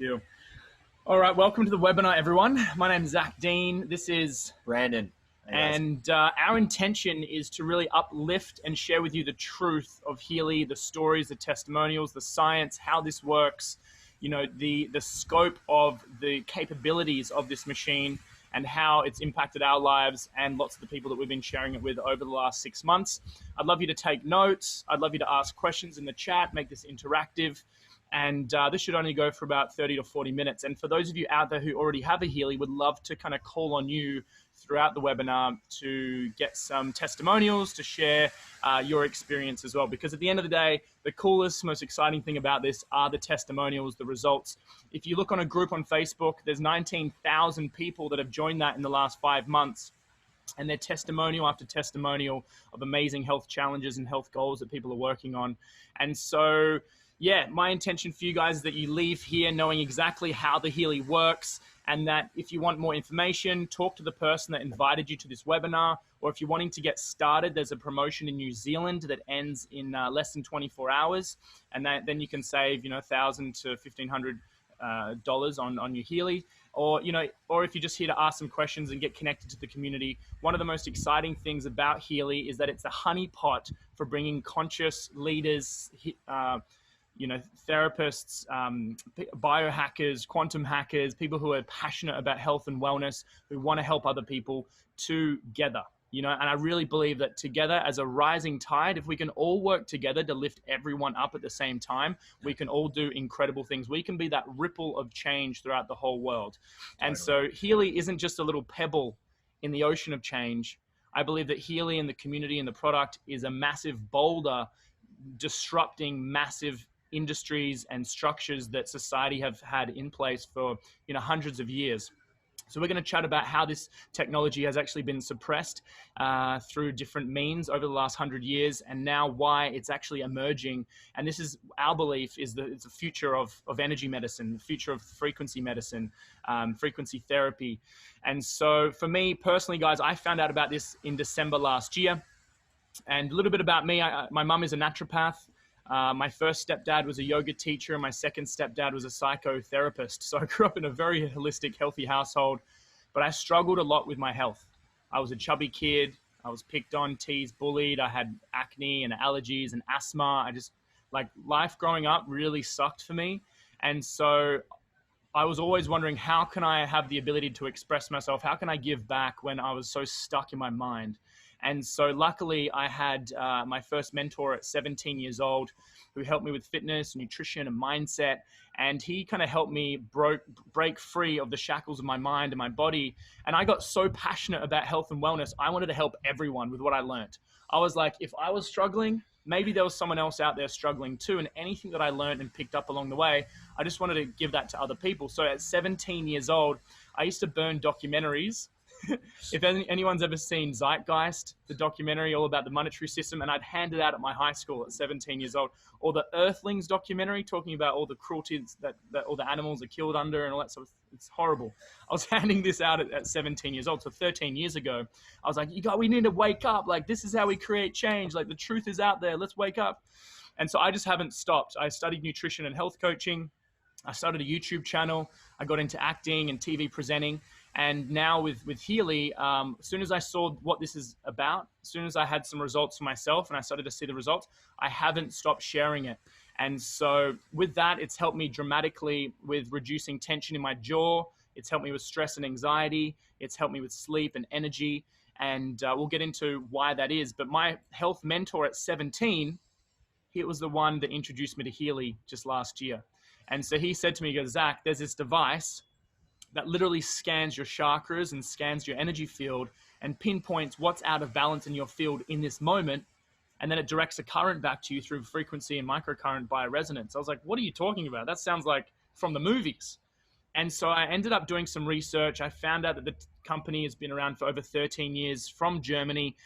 You. All right, welcome to the webinar, everyone. My name is Zac, Deane. This is Brandon. And our intention is to really uplift and share with you the truth of Healy, the stories, the testimonials, the science, how this works, the scope of the capabilities of this machine and how it's impacted our lives and lots of the people that we've been sharing it with over the last 6 months. I'd love you to take notes. I'd love you to ask questions in the chat, make this interactive. And this should only go for about 30 to 40 minutes. And for those of you out there who already have a Healy, would love to kind of call on you throughout the webinar to get some testimonials, to share your experience as well. Because at the end of the day, the coolest, most exciting thing about this are the testimonials, the results. If you look on a group on Facebook, there's 19,000 people that have joined that in the last 5 months. And they're testimonial after testimonial of amazing health challenges and health goals that people are working on. And so, yeah, my intention for you guys is that you leave here knowing exactly how the Healy works, and that if you want more information, talk to the person that invited you to this webinar, or if you're wanting to get started, there's a promotion in New Zealand that ends in less than 24 hours, and then you can save, $1,000 to $1,500 on your Healy, or if you're just here to ask some questions and get connected to the community. One of the most exciting things about Healy is that it's a honeypot for bringing conscious leaders, therapists, biohackers, quantum hackers, people who are passionate about health and wellness, who want to help other people together. And I really believe that together as a rising tide, if we can all work together to lift everyone up at the same time, we can all do incredible things. We can be that ripple of change throughout the whole world. And so Healy isn't just a little pebble in the ocean of change. I believe that Healy and the community and the product is a massive boulder disrupting massive industries and structures that society have had in place for hundreds of years. So we're going to chat about how this technology has actually been suppressed through different means over the last 100 years, and now why it's actually emerging. And this is our belief is that it's the future of energy medicine, the future of frequency medicine, frequency therapy. And so for me personally, guys, I found out about this in December last year. And a little bit about me, my mum is a naturopath. My first stepdad was a yoga teacher, and my second stepdad was a psychotherapist. So I grew up in a very holistic, healthy household, but I struggled a lot with my health. I was a chubby kid. I was picked on, teased, bullied. I had acne and allergies and asthma. Life growing up really sucked for me. And so I was always wondering, how can I have the ability to express myself? How can I give back when I was so stuck in my mind? And so luckily I had my first mentor at 17 years old who helped me with fitness, nutrition, and mindset. And he kind of helped me break free of the shackles of my mind and my body. And I got so passionate about health and wellness, I wanted to help everyone with what I learned. I was like, if I was struggling, maybe there was someone else out there struggling too. And anything that I learned and picked up along the way, I just wanted to give that to other people. So at 17 years old, I used to burn documentaries. If anyone's ever seen Zeitgeist, the documentary all about the monetary system, and I'd hand it out at my high school at 17 years old, or the Earthlings documentary talking about all the cruelties that all the animals are killed under and all that sort of, it's horrible. I was handing this out at 17 years old, so 13 years ago. I was like, we need to wake up. Like, this is how we create change. Like, the truth is out there. Let's wake up. And so I just haven't stopped. I studied nutrition and health coaching. I started a YouTube channel. I got into acting and TV presenting. And now with Healy, as soon as I saw what this is about, as soon as I had some results for myself and I started to see the results, I haven't stopped sharing it. And so with that, it's helped me dramatically with reducing tension in my jaw. It's helped me with stress and anxiety. It's helped me with sleep and energy. And we'll get into why that is. But my health mentor at 17, he was the one that introduced me to Healy just last year. And so he said to me, he goes, Zac, there's this device that literally scans your chakras and scans your energy field and pinpoints what's out of balance in your field in this moment. And then it directs a current back to you through frequency and microcurrent bioresonance. I was like, what are you talking about? That sounds like from the movies. And so I ended up doing some research. I found out that the company has been around for over 13 years from Germany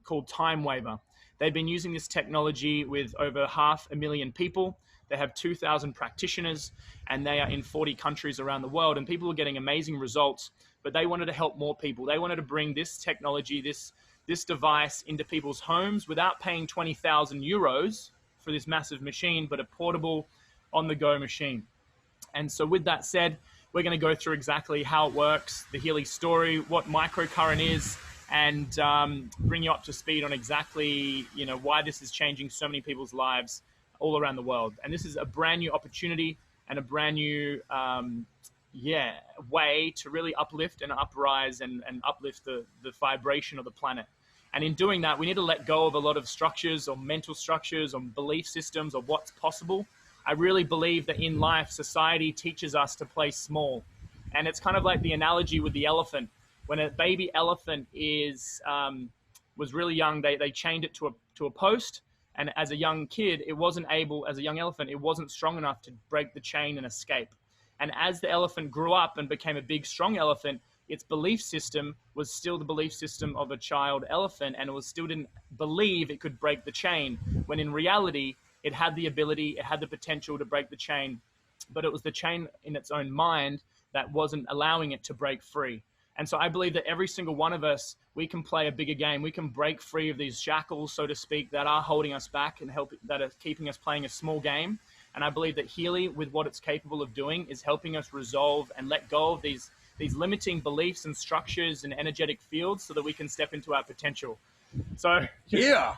called Time Waver. They've been using this technology with over 500,000 people. They have 2,000 practitioners, and they are in 40 countries around the world, and people are getting amazing results, but they wanted to help more people. They wanted to bring this technology, this device into people's homes without paying 20,000 euros for this massive machine, but a portable on-the-go machine. And so with that said, we're going to go through exactly how it works, the Healy story, what microcurrent is, and bring you up to speed on exactly, why this is changing so many people's lives all around the world. And this is a brand new opportunity and a brand new way to really uplift and uprise and uplift the vibration of the planet. And in doing that, we need to let go of a lot of structures or mental structures or belief systems of what's possible. I really believe that in life, society teaches us to play small. And it's kind of like the analogy with the elephant. When a baby elephant was really young, they chained it to a post. And as a young kid, as a young elephant, it wasn't strong enough to break the chain and escape. And as the elephant grew up and became a big, strong elephant, its belief system was still the belief system of a child elephant, and it still didn't believe it could break the chain, when in reality, it had the ability, it had the potential to break the chain, but it was the chain in its own mind that wasn't allowing it to break free. And so I believe that every single one of us, we can play a bigger game. We can break free of these shackles, so to speak, that are holding us back and that are keeping us playing a small game. And I believe that Healy, with what it's capable of doing, is helping us resolve and let go of these limiting beliefs and structures and energetic fields so that we can step into our potential. So yeah.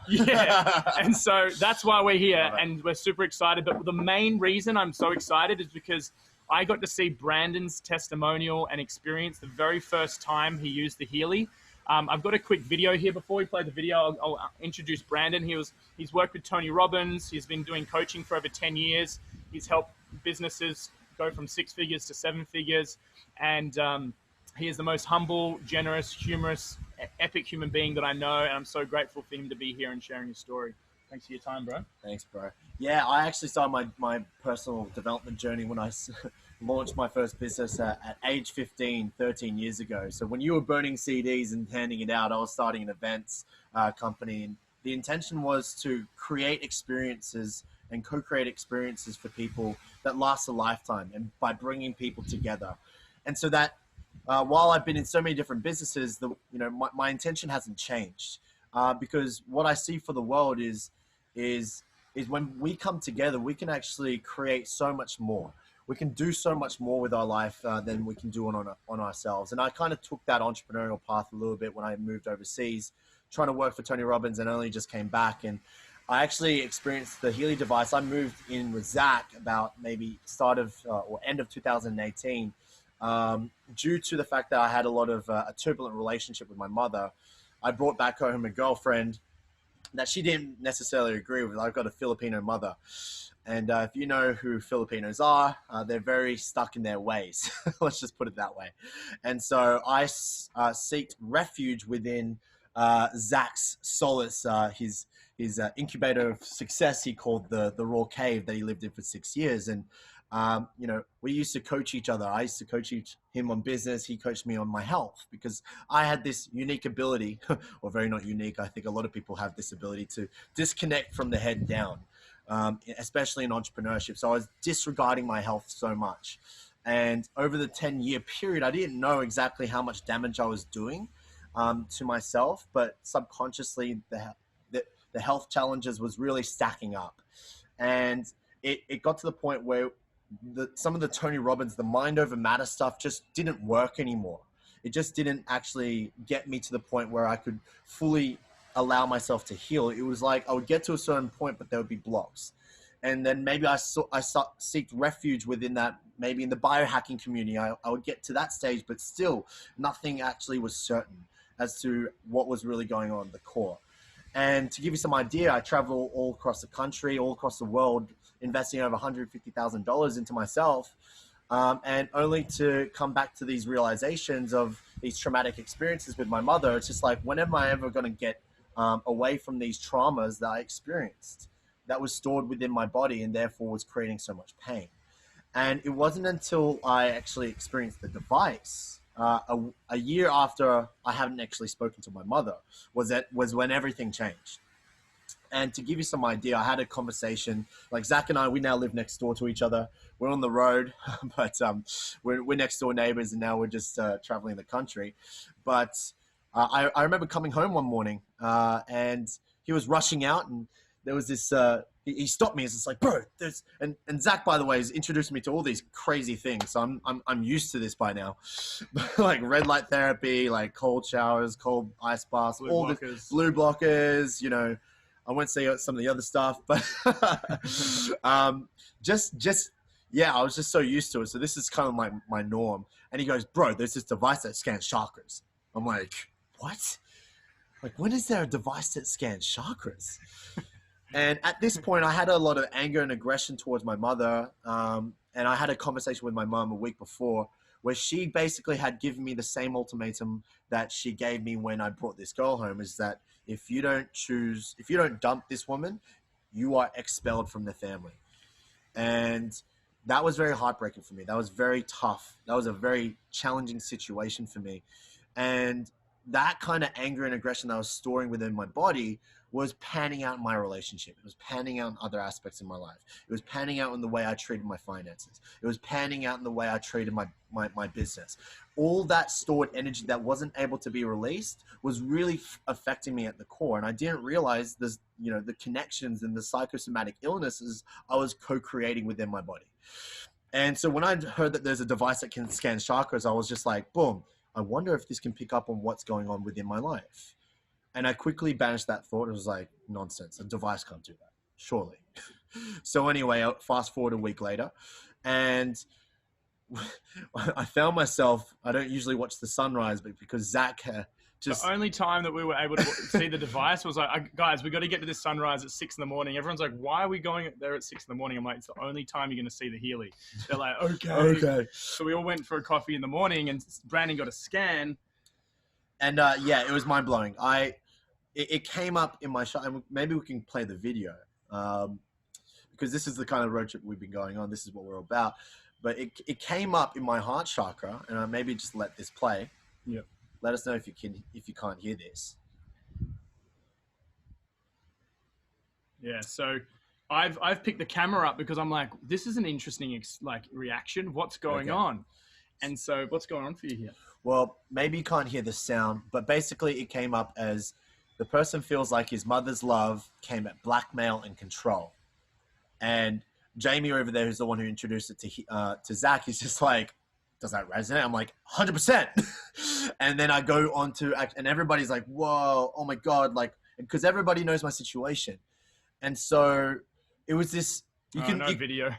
And so that's why we're here, and we're super excited. But the main reason I'm so excited is because I got to see Brandon's testimonial and experience the very first time he used the Healy. I've got a quick video here. Before we play the video, I'll introduce Brandon. He's worked with Tony Robbins. He's been doing coaching for over 10 years. He's helped businesses go from 6 figures to 7 figures. And he is the most humble, generous, humorous, epic human being that I know. And I'm so grateful for him to be here and sharing his story. Thanks for your time, bro. Thanks, bro. Yeah, I actually started my personal development journey when I launched my first business at age 15, 13 years ago. So when you were burning CDs and handing it out, I was starting an events company. And the intention was to create experiences and co-create experiences for people that last a lifetime, and by bringing people together. And so that while I've been in so many different businesses, my intention hasn't changed, because what I see for the world is when we come together, we can actually create so much more. We can do so much more with our life than we can do on ourselves. And I kind of took that entrepreneurial path a little bit when I moved overseas, trying to work for Tony Robbins, and only just came back. And I actually experienced the Healy device. I moved in with Zac about maybe end of 2018, due to the fact that I had a lot of a turbulent relationship with my mother. I brought back home a girlfriend that she didn't necessarily agree with. I've got a Filipino mother. And if you know who Filipinos are, they're very stuck in their ways. Let's just put it that way. And so I sought refuge within Zac's solace, his incubator of success, he called the Raw Cave, that he lived in for 6 years. And we used to coach each other. I used to coach him on business. He coached me on my health, because I had this unique ability, or very not unique. I think a lot of people have this ability to disconnect from the head down, especially in entrepreneurship. So I was disregarding my health so much. And over the 10-year period, I didn't know exactly how much damage I was doing to myself, but subconsciously the health challenges was really stacking up. And it got to the point where some of the Tony Robbins, the mind over matter stuff just didn't work anymore. It just didn't actually get me to the point where I could fully allow myself to heal. It was like I would get to a certain point, but there would be blocks. And then maybe I seek refuge within that, maybe in the biohacking community. I would get to that stage, but still nothing actually was certain as to what was really going on at the core. And to give you some idea, I travel all across the country, all across the world, investing over $150,000 into myself, and only to come back to these realizations of these traumatic experiences with my mother. It's just like, when am I ever going to get away from these traumas that I experienced that was stored within my body and therefore was creating so much pain? And it wasn't until I actually experienced the device, a year after I hadn't actually spoken to my mother, was when everything changed. And to give you some idea, I had a conversation, like Zac and I, we now live next door to each other. We're on the road, but we're next door neighbors, and now we're just traveling the country. But I remember coming home one morning, and he was rushing out, and there was this, he stopped me. It's just like, bro, there's, and Zac, by the way, has introduced me to all these crazy things. So I'm used to this by now. Like red light therapy, like cold showers, cold ice baths, all the blue blockers, you know. I won't say some of the other stuff, but yeah, I was just so used to it. So this is kind of my norm. And he goes, bro, there's this device that scans chakras. I'm like, what? Like, when is there a device that scans chakras? And at this point, I had a lot of anger and aggression towards my mother. And I had a conversation with my mom a week before where she basically had given me the same ultimatum that she gave me when I brought this girl home, is that if you don't dump this woman, you are expelled from the family. And that was very heartbreaking for me. That was very tough. That was a very challenging situation for me. And that kind of anger and aggression that I was storing within my body was panning out in my relationship. It was panning out in other aspects of my life. It was panning out in the way I treated my finances. It was panning out in the way I treated my business. All that stored energy that wasn't able to be released was really affecting me at the core. And I didn't realize this, you know, the connections and the psychosomatic illnesses I was co-creating within my body. And so when I heard that there's a device that can scan chakras, I was just like, boom, I wonder if this can pick up on what's going on within my life. And I quickly banished that thought. It was like, nonsense. A device can't do that, surely. So anyway, fast forward a week later, and I found myself, I don't usually watch the sunrise, but because Zac just... The only time that we were able to see the device was like, guys, we got to get to this sunrise at 6 a.m. Everyone's like, why are we going there at 6 a.m? I'm like, it's the only time you're going to see the Healy. They're like, okay. So we all went for a coffee in the morning, and Brandon got a scan. And yeah, it was mind blowing. It came up in my shot. Maybe we can play the video because this is the kind of road trip we've been going on. This is what we're about. But it came up in my heart chakra, and I maybe just let this play. Yeah. Let us know if you can't hear this. Yeah. So I've picked the camera up because I'm like, this is an interesting reaction. What's going on? And so what's going on for you here? Well, maybe you can't hear the sound, but basically it came up as the person feels like his mother's love came at blackmail and control. And Jamie over there, who's the one who introduced it to Zac, he's just like, does that resonate? I'm like, 100%. And then I go on to, and everybody's like, whoa, oh my God. Like, because everybody knows my situation. And so it was this, no video.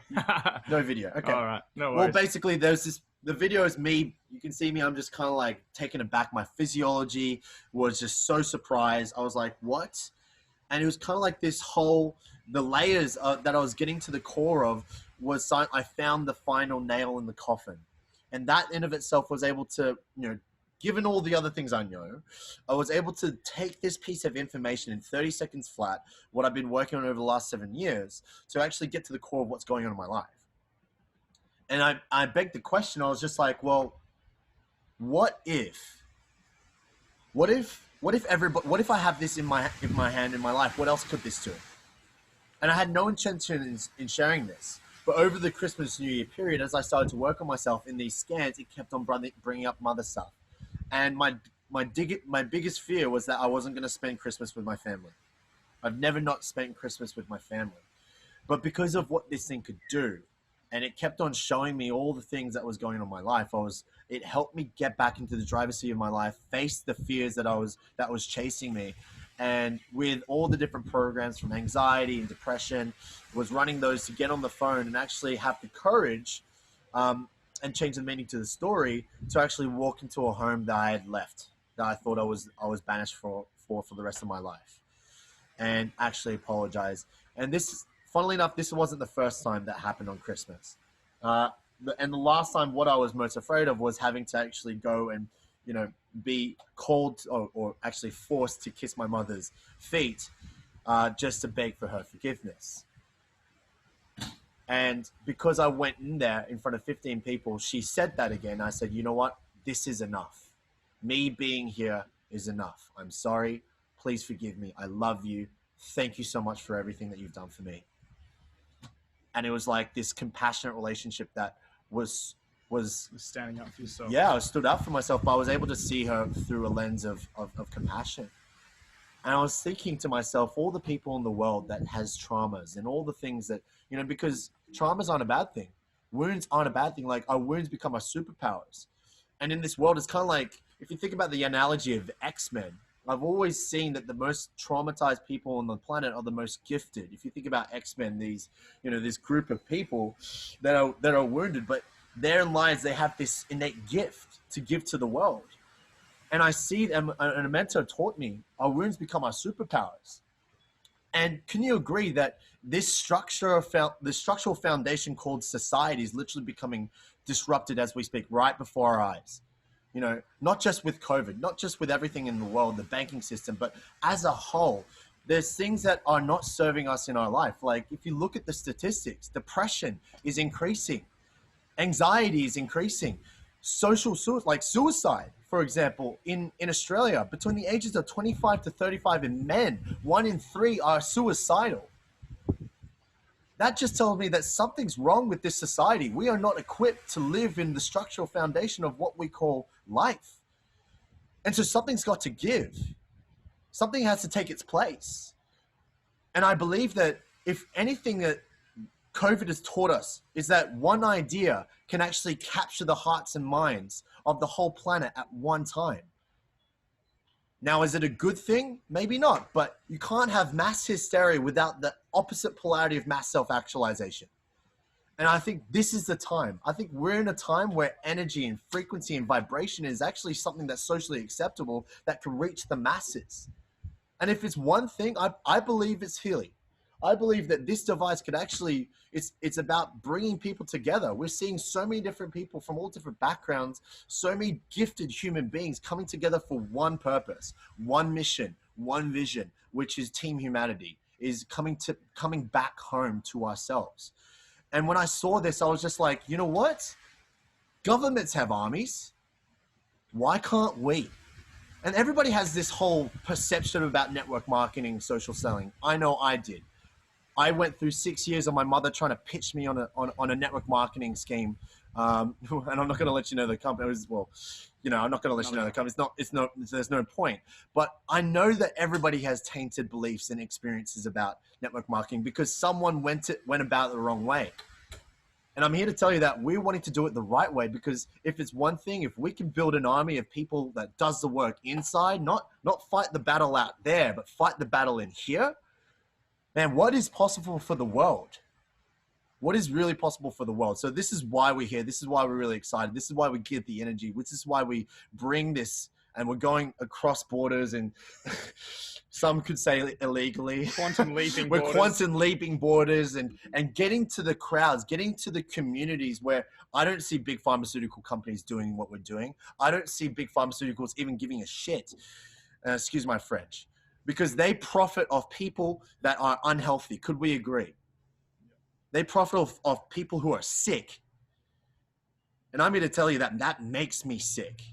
No video. Okay. All right. No worries. Well, basically there's this, the video is me. You can see me. I'm just kind of like taken aback. My physiology was just so surprised. I was like, what? And it was kind of like this whole, the layers that I was getting to the core of was, I found the final nail in the coffin. And that in of itself was able to, you know, given all the other things I know, I was able to take this piece of information in 30 seconds flat, what I've been working on over the last 7 years, to actually get to the core of what's going on in my life. And I begged the question. I was just like, well, what if I have this in my hand in my life? What else could this do? And I had no intention in sharing this. But over the Christmas New Year period, as I started to work on myself in these scans, it kept on bringing up mother stuff. And my biggest fear was that I wasn't going to spend Christmas with my family. I've never not spent Christmas with my family. But because of what this thing could do, and it kept on showing me all the things that was going on in my life, it helped me get back into the driver's seat of my life, face the fears that was chasing me. And with all the different programs from anxiety and depression, was running those to get on the phone and actually have the courage and change the meaning to the story to actually walk into a home that I had left, that I thought I was banished for the rest of my life, and actually apologize. And this, funnily enough, this wasn't the first time that happened on Christmas. And the last time, what I was most afraid of was having to actually go and, you know, be called or actually forced to kiss my mother's feet just to beg for her forgiveness. And because I went in there in front of 15 people, she said that again. I said, you know what? This is enough. Me being here is enough. I'm sorry. Please forgive me. I love you. Thank you so much for everything that you've done for me. And it was like this compassionate relationship that was standing up for yourself. Yeah, I stood up for myself, but I was able to see her through a lens of compassion. And I was thinking to myself, all the people in the world that has traumas and all the things that, because traumas aren't a bad thing. Wounds aren't a bad thing. Like, our wounds become our superpowers. And in this world, it's kind of like, if you think about the analogy of X-Men, I've always seen that the most traumatized people on the planet are the most gifted. If you think about X-Men, this group of people that are wounded, but therein lies they have this innate gift to give to the world. And I see, and a mentor taught me, our wounds become our superpowers. And can you agree that this structural foundation called society is literally becoming disrupted as we speak, right before our eyes? Not just with COVID, not just with everything in the world, the banking system, but as a whole, there's things that are not serving us in our life. Like, if you look at the statistics, depression is increasing, anxiety is increasing, suicide, for example, in Australia, between the ages of 25 to 35 in men, 1 in 3 are suicidal. That just tells me that something's wrong with this society. We are not equipped to live in the structural foundation of what we call life. And so something's got to give. Something has to take its place. And I believe that if anything that COVID has taught us is that one idea can actually capture the hearts and minds of the whole planet at one time. Now, is it a good thing? Maybe not, but you can't have mass hysteria without the opposite polarity of mass self-actualization. And I think this is the time. I think we're in a time where energy and frequency and vibration is actually something that's socially acceptable that can reach the masses. And if it's one thing, I believe it's Healy. I believe that this device could actually, it's about bringing people together. We're seeing so many different people from all different backgrounds, so many gifted human beings coming together for one purpose, one mission, one vision, which is team humanity, is coming back home to ourselves. And when I saw this, I was just like, you know what? Governments have armies. Why can't we? And everybody has this whole perception about network marketing, social selling. I know I did. I went through 6 years of my mother trying to pitch me on a network marketing scheme. And I'm not going to let you know the company. I'm not going to let you know the company. There's no point. But I know that everybody has tainted beliefs and experiences about network marketing because someone went about it the wrong way. And I'm here to tell you that we're wanting to do it the right way, because if it's one thing, if we can build an army of people that does the work inside, not fight the battle out there, but fight the battle in here, man, what is possible for the world? What is really possible for the world? So this is why we're here. This is why we're really excited. This is why we give the energy. This is why we bring this, and we're going across borders, and some could say illegally. Quantum leaping we're borders. quantum leaping borders and getting to the crowds, getting to the communities where I don't see big pharmaceutical companies doing what we're doing. I don't see big pharmaceuticals even giving a shit. Excuse my French. Because they profit off people that are unhealthy. Could we agree? They profit off people who are sick. And I'm here to tell you that makes me sick.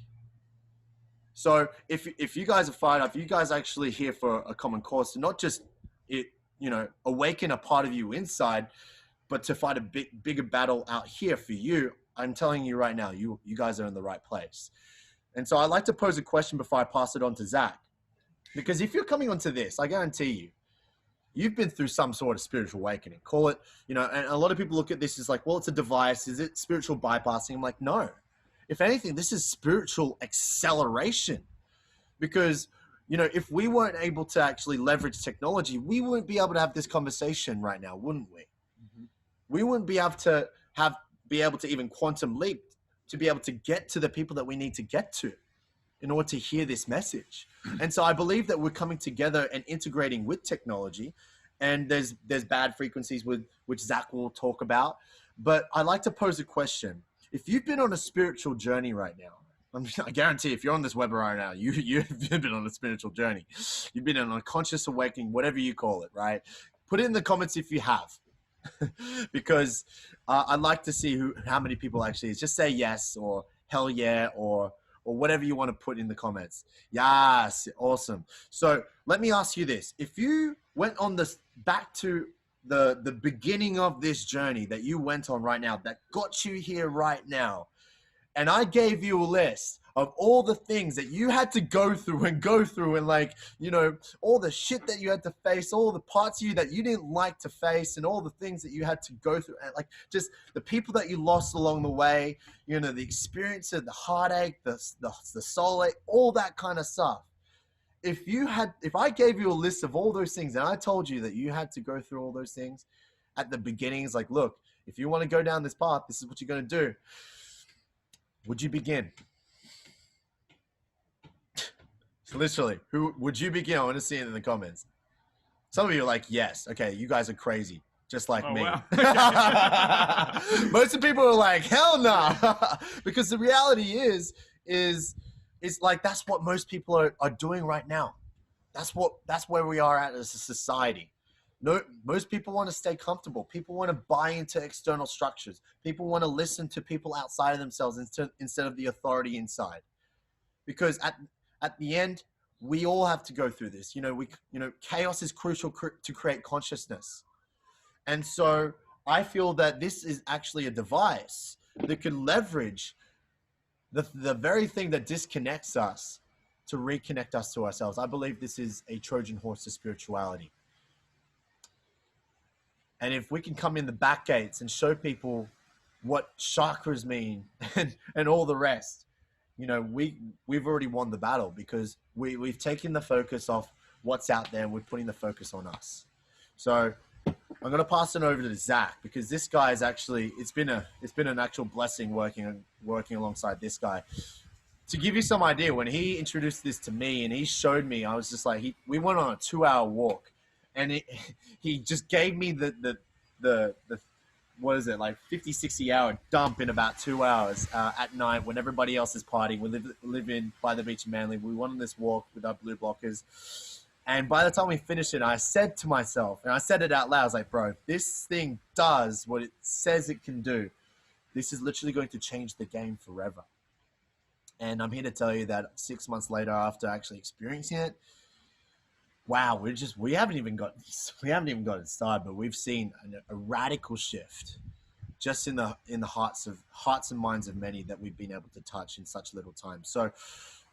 So if you guys are fired up, if you guys are actually here for a common cause, to not just awaken a part of you inside, but to fight a bigger battle out here for you, I'm telling you right now, you guys are in the right place. And so I'd like to pose a question before I pass it on to Zac. Because if you're coming onto this, I guarantee you've been through some sort of spiritual awakening. Call it, and a lot of people look at this as like, well, it's a device. Is it spiritual bypassing? I'm like, no. If anything, this is spiritual acceleration. Because, if we weren't able to actually leverage technology, we wouldn't be able to have this conversation right now, wouldn't we? Mm-hmm. We wouldn't be able to even quantum leap to be able to get to the people that we need to get to in order to hear this message. And so I believe that we're coming together and integrating with technology, and there's bad frequencies which Zac will talk about. But I'd like to pose a question. If you've been on a spiritual journey right now, I guarantee if you're on this webinar right now, you've been on a spiritual journey. You've been on a conscious awakening, whatever you call it, right? Put it in the comments if you have. Because I'd like to see how many people actually is. Just say yes or hell yeah or whatever you want to put in the comments. Yes, awesome. So let me ask you this. If you went on this back to the beginning of this journey that you went on right now, that got you here right now, and I gave you a list of all the things that you had to go through and like, you know, all the shit that you had to face, all the parts of you that you didn't like to face, and all the things that you had to go through, and like just the people that you lost along the way, you know, the experience of the heartache, the soul ache, all that kind of stuff. If I gave you a list of all those things and I told you that you had to go through all those things at the beginning, it's like, look, if you want to go down this path, this is what you're going to do. Would you begin? Literally, who would you begin? I want to see it in the comments. Some of you are like, yes. Okay, you guys are crazy, just like me. Wow. Most of the people are like, hell no. Because the reality is like, that's what most people are doing right now. That's where we are at as a society. No, most people want to stay comfortable. People want to buy into external structures. People want to listen to people outside of themselves instead of the authority inside. Because at the end, we all have to go through this. Chaos is crucial to create consciousness. And so I feel that this is actually a device that could leverage the very thing that disconnects us to reconnect us to ourselves. I believe this is a Trojan horse to spirituality. And if we can come in the back gates and show people what chakras mean and all the rest, you know, we've already won the battle, because we've taken the focus off what's out there and we're putting the focus on us. So I'm going to pass it over to Zac, because this guy is actually, it's been an actual blessing working alongside this guy. To give you some idea, when he introduced this to me and he showed me, I was just like, we went on a 2-hour walk. And he just gave me the what is it, like 50, 60 hour dump in about 2 hours at night when everybody else is partying. We live in by the beach in Manly. We went on this walk with our blue blockers. And by the time we finished it, I said to myself, and I said it out loud, I was like, bro, if this thing does what it says it can do, this is literally going to change the game forever. And I'm here to tell you that 6 months later, after actually experiencing it, wow, we haven't even gotten started, but we've seen a radical shift just in the hearts and minds of many that we've been able to touch in such little time. So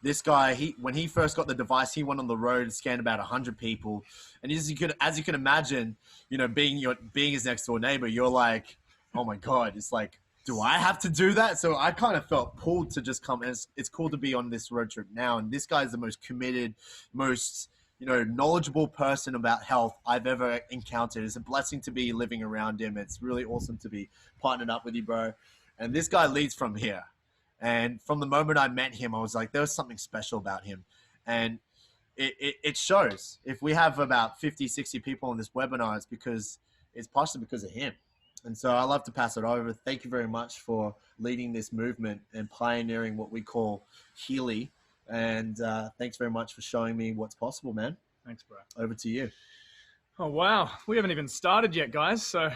this guy, when he first got the device, he went on the road and scanned about 100 people. And as you can imagine, you know, being his next door neighbor, you're like, oh my God, it's like, do I have to do that? So I kind of felt pulled to just come. And it's cool to be on this road trip now. And this guy is the most committed, most, you know, knowledgeable person about health I've ever encountered. It's a blessing to be living around him. It's really awesome to be partnered up with you, bro. And this guy leads from here. And from the moment I met him, I was like, there was something special about him. And it shows. If we have about 50, 60 people on this webinar, it's partially because of him. And so I love to pass it over. Thank you very much for leading this movement and pioneering what we call Healy. And thanks very much for showing me what's possible, man. Thanks, bro. Over to you. Oh, wow. We haven't even started yet, guys. So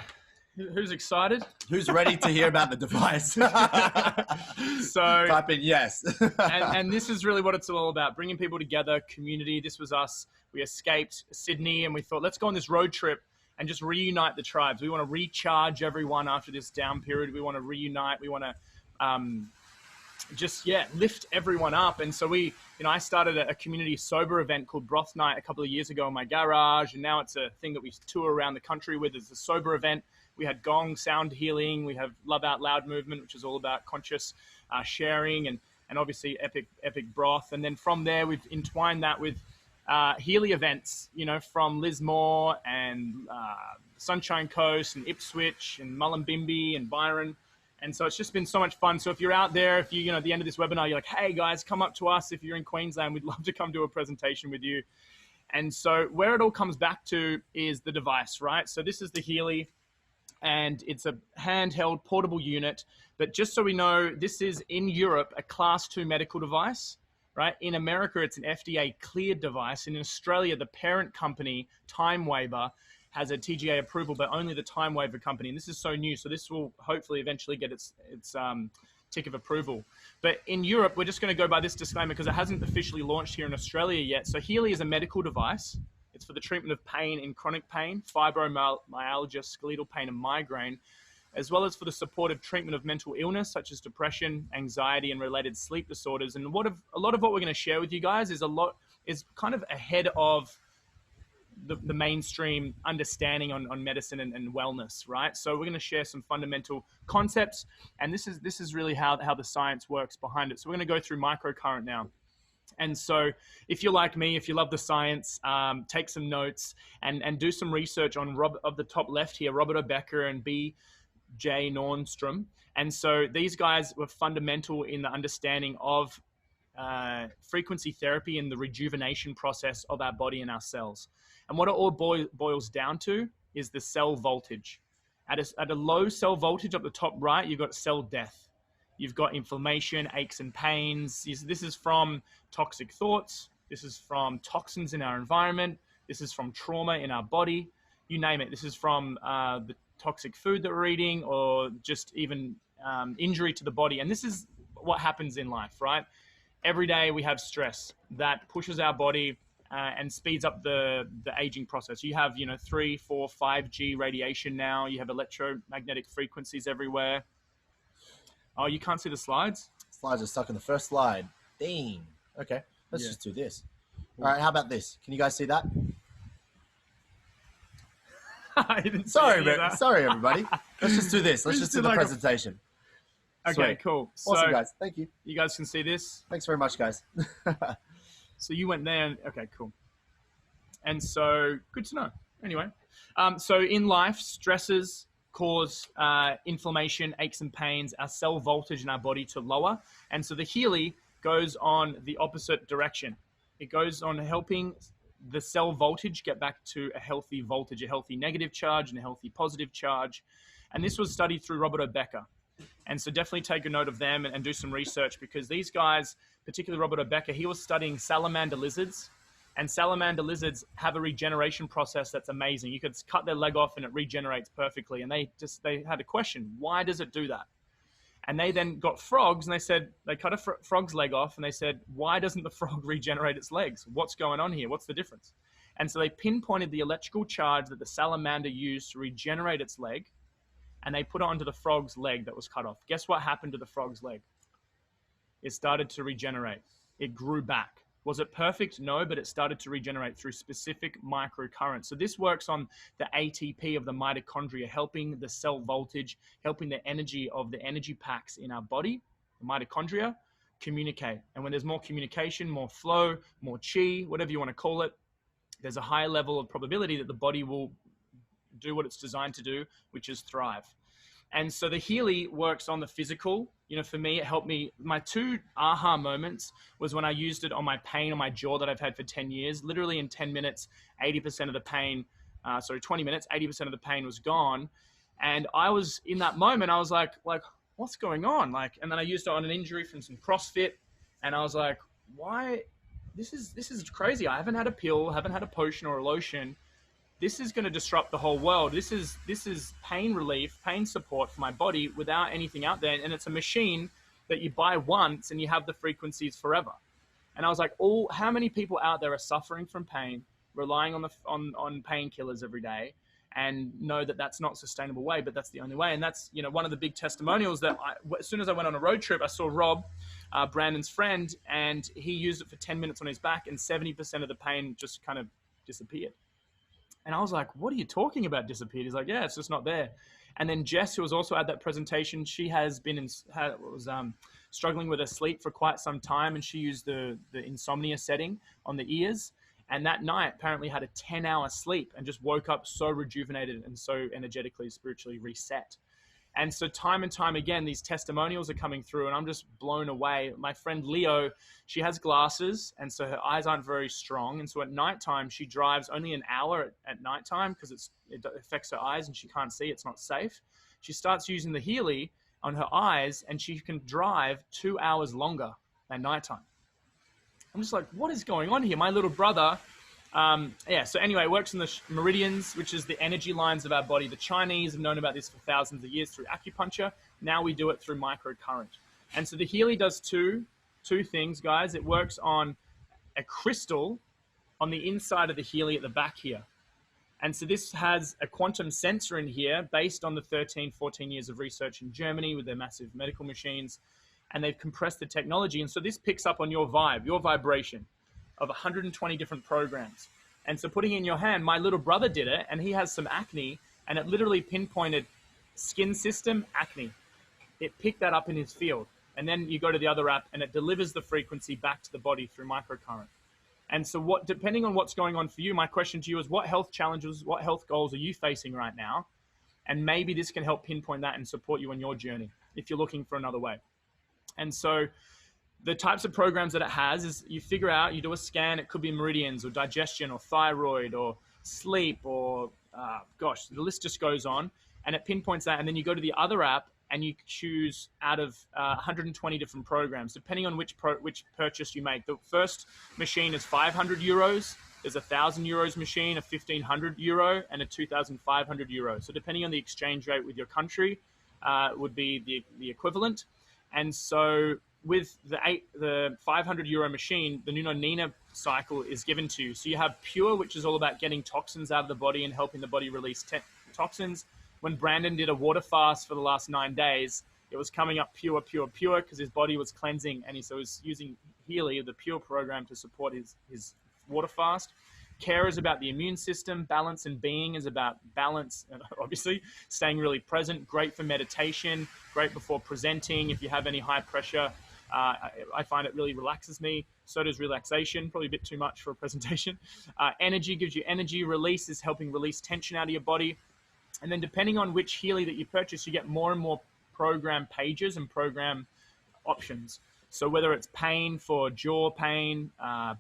who's excited? Who's ready to hear about the device? So type in yes. and this is really what it's all about, bringing people together, community. This was us. We escaped Sydney and we thought, let's go on this road trip and just reunite the tribes. We want to recharge everyone after this down period. We want to reunite. We want to lift everyone up. And so I started a community sober event called Broth Night a couple of years ago in my garage. And now it's a thing that we tour around the country with. It's a sober event. We had gong sound healing. We have Love Out Loud movement, which is all about conscious sharing and obviously epic broth. And then from there, we've entwined that with Healy events, you know, from Lismore and Sunshine Coast and Ipswich and Mullumbimby and Byron. And so it's just been so much fun. So if you're out there, if you at the end of this webinar, you're like, hey guys, come up to us. If you're in Queensland, we'd love to come do a presentation with you. And so where it all comes back to is the device, right? So this is the Healy, and it's a handheld portable unit. But just so we know, this is in Europe, a class 2 medical device, right? In America, it's an FDA cleared device. In Australia, the parent company, Time Waver, has a TGA approval, but only the Time Waver company. And this is so new. So this will hopefully eventually get its tick of approval. But in Europe, we're just going to go by this disclaimer because it hasn't officially launched here in Australia yet. So Healy is a medical device. It's for the treatment of pain and chronic pain, fibromyalgia, skeletal pain, and migraine. as well as for the supportive treatment of mental illness such as depression, anxiety, and related sleep disorders. And a lot of what we're going to share with you guys is kind of ahead of the mainstream understanding on medicine and wellness, right? So we're going to share some fundamental concepts, and this is really how the science works behind it. So we're going to go through microcurrent now. And so if you're like me, if you love the science, take some notes and do some research on of the top left here, Robert Obecker and B.J. Nordstrom. And so these guys were fundamental in the understanding of frequency therapy and the rejuvenation process of our body and our cells. And what it all boils down to is the cell voltage. At a low cell voltage up the top right, you've got cell death. You've got inflammation, aches and pains. This is from toxic thoughts. This is from toxins in our environment. This is from trauma in our body. You name it. This is from the toxic food that we're eating, or just even injury to the body. And this is what happens in life, right? Every day we have stress that pushes our body and speeds up the aging process. You have 3, 4, 5G radiation now. You have electromagnetic frequencies everywhere. Oh, you can't see the slides? Slides are stuck in the first slide. Deane. Okay, let's just do this. All right, how about this? Can you guys see that? I didn't Sorry, everybody. Let's just do this. Let's just do the presentation. Okay, Sweet. cool. Awesome, so, guys. Thank you. You guys can see this? Thanks very much, guys. So you went there. Okay, cool. And so, good to know. Anyway, so in life, stresses cause inflammation, aches and pains, our cell voltage in our body to lower. And so the Healy goes on the opposite direction. It goes on helping the cell voltage get back to a healthy voltage, a healthy negative charge and a healthy positive charge. And this was studied through Robert Obecker. And so definitely take a note of them and do some research, because these guys, particularly Robert Obecker, he was studying salamander lizards. And salamander lizards have a regeneration process that's amazing. You could cut their leg off and it regenerates perfectly. And they had a question, why does it do that? And they then got frogs, and they cut a frog's leg off, and they said, why doesn't the frog regenerate its legs? What's going on here? What's the difference? And so they pinpointed the electrical charge that the salamander used to regenerate its leg, and they put it onto the frog's leg that was cut off. Guess what happened to the frog's leg? It started to regenerate. It grew back. Was it perfect? No, but it started to regenerate through specific microcurrents. So this works on the ATP of the mitochondria, helping the cell voltage, helping the energy of the energy packs in our body, the mitochondria, communicate. And when there's more communication, more flow, more chi, whatever you want to call it, there's a higher level of probability that the body will do what it's designed to do, which is thrive. And so the Healy works on the physical. For me, it helped me. My 2 aha moments was when I used it on my pain on my jaw that I've had for 10 years. Literally in 10 minutes, 80% of the pain, 20 minutes, 80% of the pain was gone. And I was, in that moment, I was like, what's going on? And then I used it on an injury from some CrossFit. And I was like, why? This is crazy. I haven't had a pill, haven't had a potion or a lotion. This is going to disrupt the whole world. This is pain relief, pain support for my body without anything out there. And it's a machine that you buy once and you have the frequencies forever. And I was like, how many people out there are suffering from pain, relying on painkillers every day, and know that that's not a sustainable way, but that's the only way. And that's, one of the big testimonials that as soon as I went on a road trip, I saw Rob, Brandon's friend, and he used it for 10 minutes on his back, and 70% of the pain just kind of disappeared. And I was like, what are you talking about disappeared? He's like, yeah, it's just not there. And then Jess, who was also at that presentation, she has been struggling with her sleep for quite some time, and she used the insomnia setting on the ears. And that night apparently had a 10-hour sleep and just woke up so rejuvenated and so energetically, spiritually reset. And so time and time again, these testimonials are coming through, and I'm just blown away. My friend Leo, she has glasses, and so her eyes aren't very strong. And so at nighttime, she drives only an hour at nighttime because it affects her eyes and she can't see. It's not safe. She starts using the Healy on her eyes, and she can drive 2 hours longer at nighttime. I'm just like, what is going on here? My little brother... so anyway, it works in the meridians, which is the energy lines of our body. The Chinese have known about this for thousands of years through acupuncture. Now we do it through microcurrent. And so the Healy does two things, guys. It works on a crystal on the inside of the Healy at the back here. And so this has a quantum sensor in here based on the 13, 14 years of research in Germany with their massive medical machines. And they've compressed the technology. And so this picks up on your vibe, your vibration of 120 different programs. And so putting in your hand, my little brother did it, and he has some acne, and it literally pinpointed skin system, acne. It picked that up in his field. And then you go to the other app, and it delivers the frequency back to the body through microcurrent. And so depending on what's going on for you, my question to you is, what health challenges, what health goals are you facing right now? And maybe this can help pinpoint that and support you on your journey if you're looking for another way. And so the types of programs that it has is you figure out, you do a scan, it could be meridians or digestion or thyroid or sleep or, the list just goes on, and it pinpoints that. And then you go to the other app and you choose out of 120 different programs, depending on which purchase you make. The first machine is 500 euros. There's a 1,000 euros machine, a 1,500 euro, and a 2,500 euro. So depending on the exchange rate with your country, would be the equivalent. And so with the 500 euro machine, the Nuno Nina cycle is given to you. So you have Pure, which is all about getting toxins out of the body and helping the body release toxins. When Brandon did a water fast for the last 9 days, it was coming up pure, because his body was cleansing, and so he was using Healy, the Pure program, to support his water fast. Care is about the immune system. Balance and being is about balance, and obviously staying really present. Great for meditation, great before presenting. If you have any high pressure, I find it really relaxes me. So does relaxation, probably a bit too much for a presentation. Energy gives you energy. Release is helping release tension out of your body. And then depending on which Healy that you purchase, you get more and more program pages and program options. So whether it's pain for jaw pain,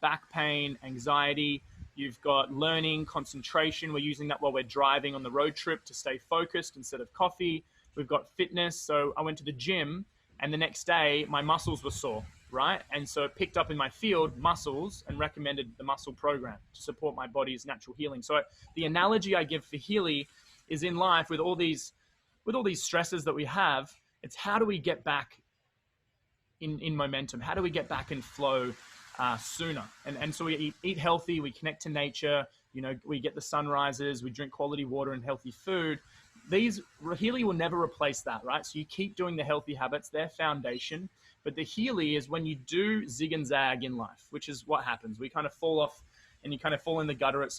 back pain, anxiety, you've got learning, concentration. We're using that while we're driving on the road trip to stay focused instead of coffee. We've got fitness. So I went to the gym, and the next day my muscles were sore, right? And so it picked up in my field muscles and recommended the muscle program to support my body's natural healing. So the analogy I give for Healy is, in life, with all these stresses that we have, it's how do we get back in momentum? How do we get back in flow sooner? And so we eat healthy, we connect to nature, we get the sunrises, we drink quality water and healthy food. Healy will never replace that, right? So you keep doing the healthy habits, they're foundation. But the Healy is when you do zig and zag in life, which is what happens. We kind of fall off, and you kind of fall in the gutter at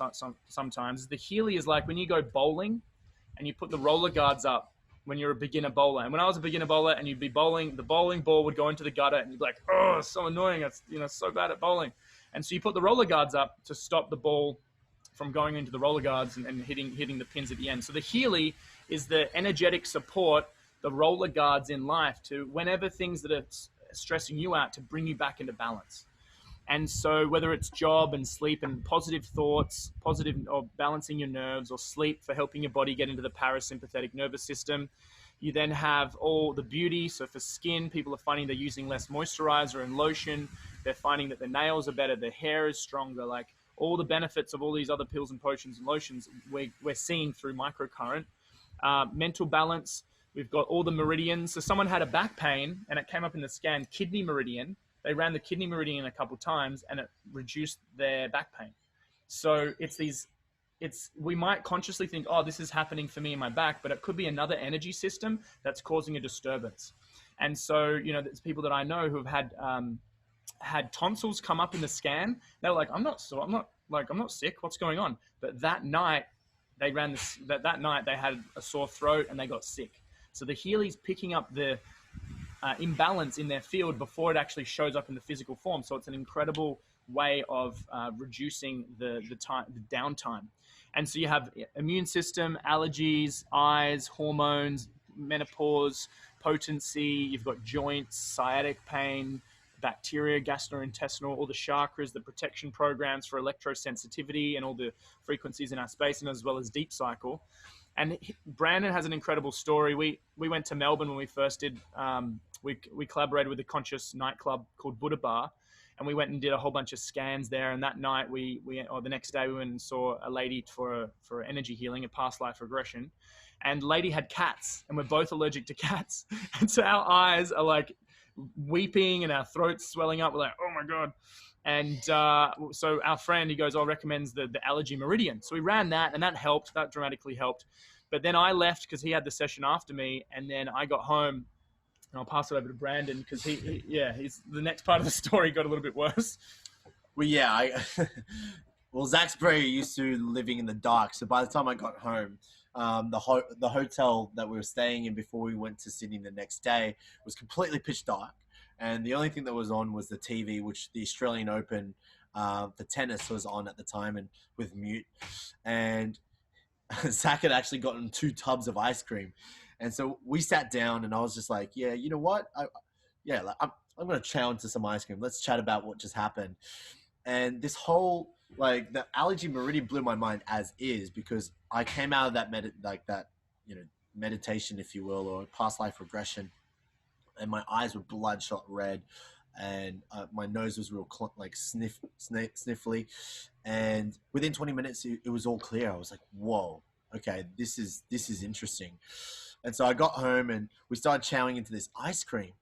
sometimes. The Healy is like when you go bowling and you put the roller guards up when you're a beginner bowler. And when I was a beginner bowler and you'd be bowling, the bowling ball would go into the gutter and you'd be like, oh, it's so annoying. It's so bad at bowling. And so you put the roller guards up to stop the ball from going into the roller guards and hitting the pins at the end. So the Healy is the energetic support, the roller guards in life, to whenever things that are stressing you out, to bring you back into balance. And so whether it's job and sleep and positive thoughts, positive or balancing your nerves, or sleep for helping your body get into the parasympathetic nervous system, you then have all the beauty. So for skin, people are finding they're using less moisturizer and lotion. They're finding that their nails are better, their hair is stronger. Like all the benefits of all these other pills and potions and lotions we're seeing through microcurrent. Mental balance, we've got all the meridians. So someone had a back pain and it came up in the scan, kidney meridian. They ran the kidney meridian a couple times and it reduced their back pain. So we might consciously think, oh, this is happening for me in my back, but it could be another energy system that's causing a disturbance. And so, there's people that I know who have had tonsils come up in the scan. They're like, I'm not sick. What's going on? But that night they ran that night they had a sore throat and they got sick. So the Healy's picking up the imbalance in their field before it actually shows up in the physical form. So it's an incredible way of reducing the downtime. And so you have immune system, allergies, eyes, hormones, menopause, potency. You've got joints, sciatic pain, bacteria, gastrointestinal, all the chakras, the protection programs for electrosensitivity and all the frequencies in our space, and as well as deep cycle. And Brandon has an incredible story. We went to Melbourne when we first did. We collaborated with a conscious nightclub called Buddha Bar, and we went and did a whole bunch of scans there. And that night, the next day, we went and saw a lady for energy healing, a past life regression. And the lady had cats, and we're both allergic to cats. And so our eyes are like, weeping and our throats swelling up. We're like, oh my God. And so our friend, he goes, recommends the Allergy Meridian. So we ran that, and that helped. That dramatically helped. But then I left because he had the session after me, and then I got home, and I'll pass it over to Brandon because he's the next part of the story got a little bit worse. Well, yeah, well, Zac's very used to living in the dark. So by the time I got home, the hotel that we were staying in before we went to Sydney the next day was completely pitch dark. And the only thing that was on was the TV, which the Australian Open for tennis was on at the time, and with mute. And Zac had actually gotten 2 tubs of ice cream. And so we sat down, and I was just like, yeah, you know what? I'm going to chow into some ice cream. Let's chat about what just happened. And this whole, like, the Allergy Meridian blew my mind as is, because I came out of that meditation, if you will, or past life regression, and my eyes were bloodshot red, and my nose was real sniffly. And within 20 minutes, it was all clear. I was like, whoa, okay, this is interesting. And so I got home, and we started chowing into this ice cream.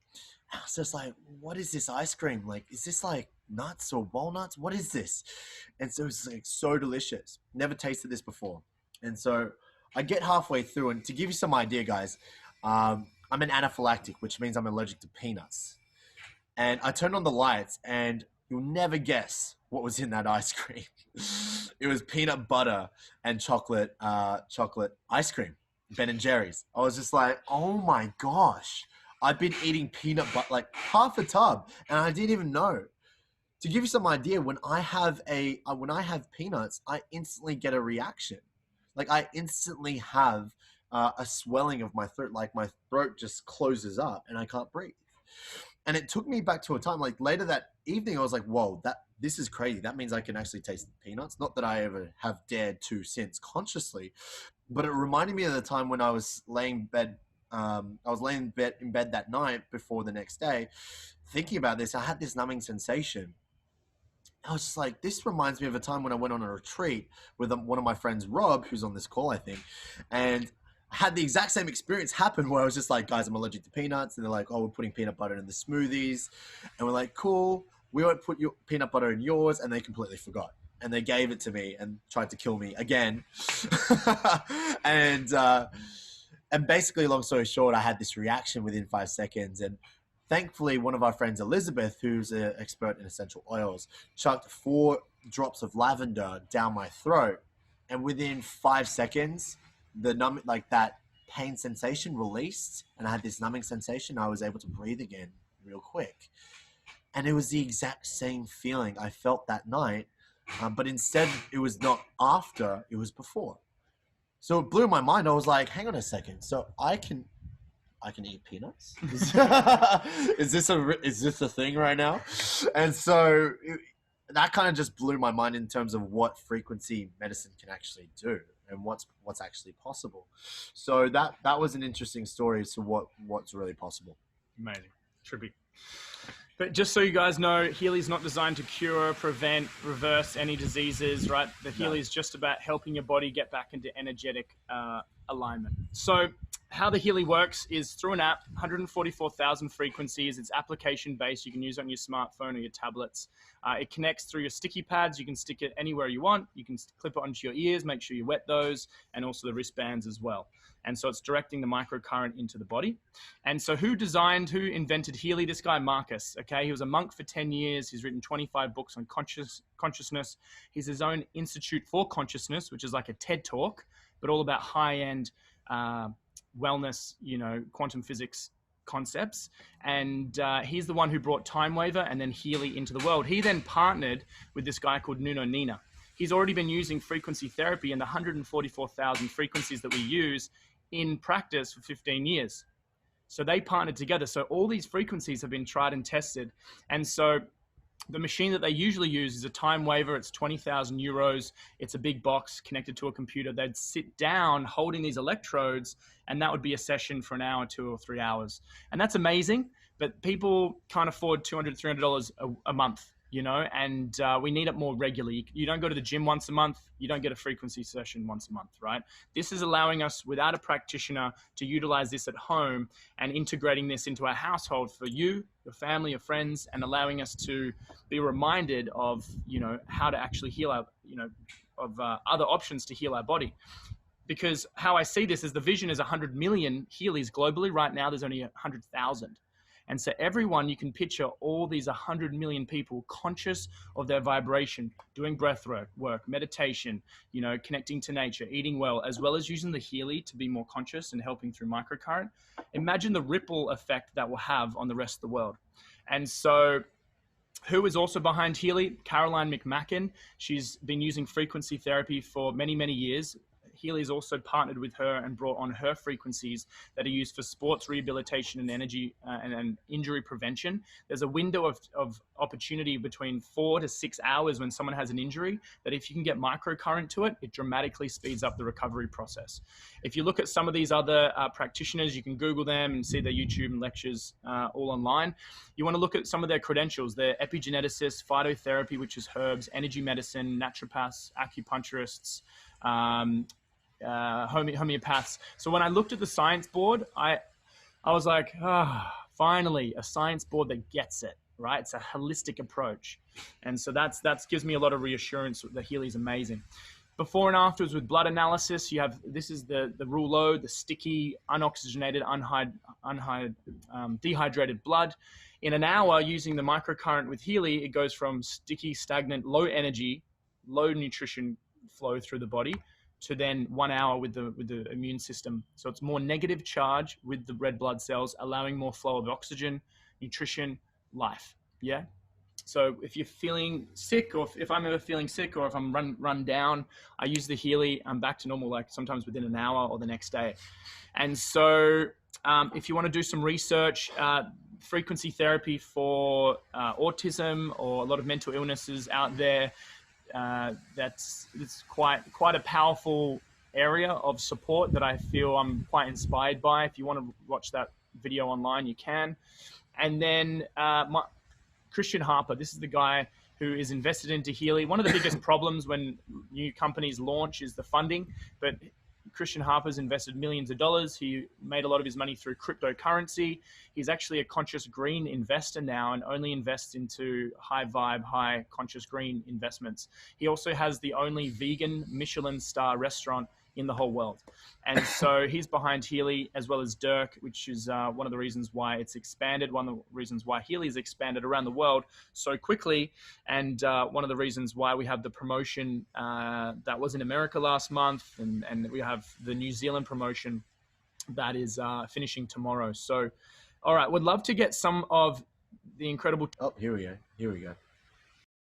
I was just like, what is this ice cream? Like, is this like nuts or walnuts? What is this? And so it's like so delicious. Never tasted this before. And so I get halfway through, and to give you some idea, guys, I'm an anaphylactic, which means I'm allergic to peanuts. And I turned on the lights, and you'll never guess what was in that ice cream. It was peanut butter and chocolate ice cream, Ben & Jerry's. I was just like, oh my gosh. I've been eating peanut butter, like half a tub, and I didn't even know. To give you some idea, when I have peanuts, I instantly get a reaction. Like, I instantly have a swelling of my throat. Like, my throat just closes up, and I can't breathe. And it took me back to a time, like later that evening, I was like, whoa, this is crazy. That means I can actually taste peanuts. Not that I ever have dared to since consciously, but it reminded me of the time when I was laying in bed that night before the next day, thinking about this. I had this numbing sensation. I was just like, this reminds me of a time when I went on a retreat with one of my friends, Rob, who's on this call, I think. And I had the exact same experience happen where I was just like, guys, I'm allergic to peanuts. And they're like, oh, we're putting peanut butter in the smoothies. And we're like, cool. We won't put your peanut butter in yours. And they completely forgot. And they gave it to me and tried to kill me again. And basically, long story short, I had this reaction within 5 seconds. And thankfully, one of our friends, Elizabeth, who's an expert in essential oils, chucked 4 drops of lavender down my throat. And within 5 seconds, that pain sensation released, and I had this numbing sensation. I was able to breathe again real quick. And it was the exact same feeling I felt that night. But instead, it was not after, it was before. So it blew my mind. I was like, hang on a second. So I can eat peanuts? Is this a thing right now? And so that kind of just blew my mind in terms of what frequency medicine can actually do and what's actually possible. So that was an interesting story as to what's really possible. Amazing. Should be. But just so you guys know, Healy's not designed to cure, prevent, reverse any diseases, right? The Healy is just about helping your body get back into energetic alignment. So how the Healy works is through an app, 144,000 frequencies. It's application-based. You can use it on your smartphone or your tablets. It connects through your sticky pads. You can stick it anywhere you want. You can clip it onto your ears, make sure you wet those, and also the wristbands as well. And so it's directing the microcurrent into the body. And so who invented Healy? This guy, Marcus, okay? He was a monk for 10 years. He's written 25 books on consciousness. He's his own Institute for Consciousness, which is like a TED Talk, but all about high-end wellness, quantum physics concepts. And he's the one who brought Time Waver and then Healy into the world. He then partnered with this guy called Nuno Nina. He's already been using frequency therapy and the 144,000 frequencies that we use in practice for 15 years. So they partnered together. So all these frequencies have been tried and tested. And so the machine that they usually use is a Time Waver. It's 20,000 euros. It's a big box connected to a computer. They'd sit down holding these electrodes, and that would be a session for an hour, 2 or 3 hours. And that's amazing, but people can't afford $200, $300 a month you know, and we need it more regularly. You don't go to the gym once a month. You don't get a frequency session once a month, right? This is allowing us, without a practitioner, to utilize this at home and integrating this into our household for you, your family, your friends, and allowing us to be reminded of, you know, how to actually heal our, you know, of other options to heal our body. Because how I see this is the vision is 100 million Healys globally. Right now, there's only 100,000. And so everyone, you can picture all these 100 million people conscious of their vibration, doing breath work, meditation, you know, connecting to nature, eating well as using the Healy to be more conscious and helping through microcurrent. Imagine the ripple effect that will have on the rest of the world. And so who is also behind Healy? Caroline Mcmackin. She's been using frequency therapy for many, many years. Healy's also partnered with her and brought on her frequencies that are used for sports rehabilitation and energy and injury prevention. There's a window of opportunity between 4 to 6 hours when someone has an injury that if you can get microcurrent to it, it dramatically speeds up the recovery process. If you look at some of these other practitioners, you can Google them and see their YouTube and lectures all online. You want to look at some of their credentials. They're epigeneticists, phytotherapy, which is herbs, energy medicine, naturopaths, acupuncturists, homeopaths. So when I looked at the science board, I was like, finally a science board that gets it, right? It's a holistic approach. And so that gives me a lot of reassurance that Healy's amazing. Before and afterwards with blood analysis, you have, this is the rouleau, the sticky, unoxygenated, dehydrated blood. In an hour using the microcurrent with Healy, it goes from sticky, stagnant, low energy, low nutrition flow through the body to then 1 hour with the immune system. So it's more negative charge with the red blood cells, allowing more flow of oxygen, nutrition, life. Yeah. So if you're feeling sick, or if I'm ever feeling sick, or if I'm run down, I use the Healy. I'm back to normal, like sometimes within an hour or the next day. And so if you want to do some research, frequency therapy for autism or a lot of mental illnesses out there, it's quite a powerful area of support that I feel I'm quite inspired by. If you want to watch that video online, you can. And then Christian Harper, this is the guy who is invested into Healy. One of the biggest problems when new companies launch is the funding, but Christian Harper's invested millions of dollars. He made a lot of his money through cryptocurrency. He's actually a conscious green investor now and only invests into high vibe, high conscious green investments. He also has the only vegan Michelin star restaurant in the whole world. And so he's behind Healy, as well as Dirk, which is one of the reasons why it's expanded, one of the reasons why Healy's expanded around the world so quickly, and one of the reasons why we have the promotion that was in America last month, and we have the New Zealand promotion that is finishing tomorrow. So, all right, would love to get some of the incredible... Oh, here we go.